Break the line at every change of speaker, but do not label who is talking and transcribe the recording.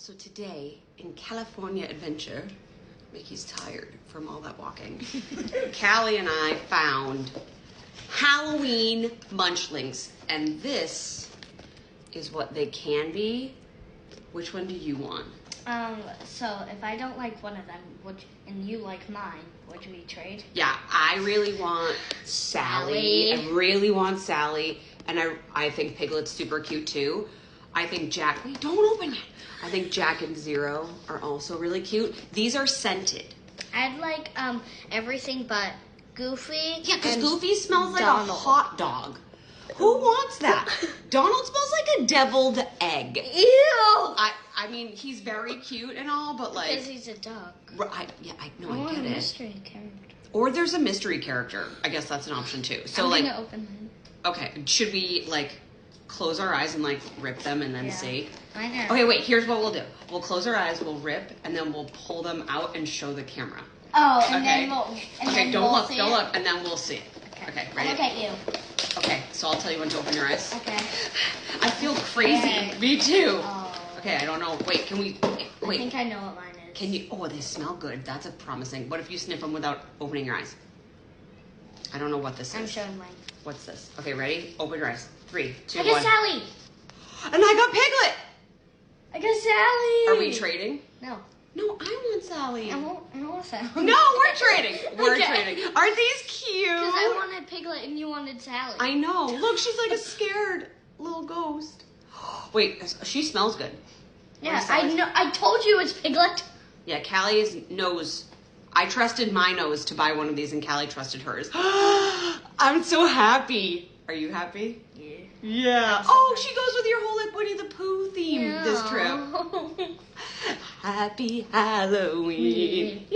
So today, in California adventure, Mickey's tired from all that walking. Caleigh and I found Halloween Munchlings, and this is what they can be. Which one do you want?
So if I don't like one of them, and you like mine, would we trade?
Yeah, I really want Sally. I really want Sally, and I think Piglet's super cute too. I think Jack, wait, don't open it. I think Jack and Zero are also really cute. These are scented.
I'd like everything but Goofy.
Yeah, because Goofy smells like
Donald.
a hot dog. Who wants that? Donald smells like a deviled egg.
Ew!
I mean, he's very cute and all, but like...
Because he's a dog.
I get
a
it.
mystery character.
Or there's a mystery character. I guess that's an option too. So
I'm
like...
gonna open mine.
Okay, should we like close our eyes and like rip them and then see?
Mine are...
Okay, wait, here's what we'll do. We'll close our eyes, we'll rip, and then we'll pull them out and show the camera.
Oh, and
Okay.
then we'll... And
Okay,
then
don't
we'll
look,
see
don't
it.
look, and then we'll see it. Okay, ready?
I'll look at you.
Okay, so I'll tell you when to open your eyes.
Okay.
I feel crazy.
Okay.
Me too.
Oh.
Okay, I don't know. Wait, can we...
I
Wait,
think I know what mine is.
can you... Oh, they smell good. That's a promising. What if you sniff them without opening your eyes? I don't know what this
I'm
is.
showing mine.
What's this? Okay, ready? Open your eyes. 3, 2,
I
1.
got Sally!
And I got Piglet!
I got Sally!
Are we trading?
No.
No, I want Sally.
I want Sally.
No, we're trading. We're
Okay.
trading. Aren't these cute?
Because I wanted Piglet and you wanted Sally.
I know. Look, she's like a scared little ghost. Wait, she smells good.
Yeah,
Where's
I
Sally's?
know. I told you it's Piglet.
Yeah, Callie's nose. I trusted my nose to buy one of these, and Caleigh trusted hers. I'm so happy. Are you happy?
Yeah.
Yeah. Oh, she goes with your whole like Winnie the Pooh theme this trip. Happy Halloween.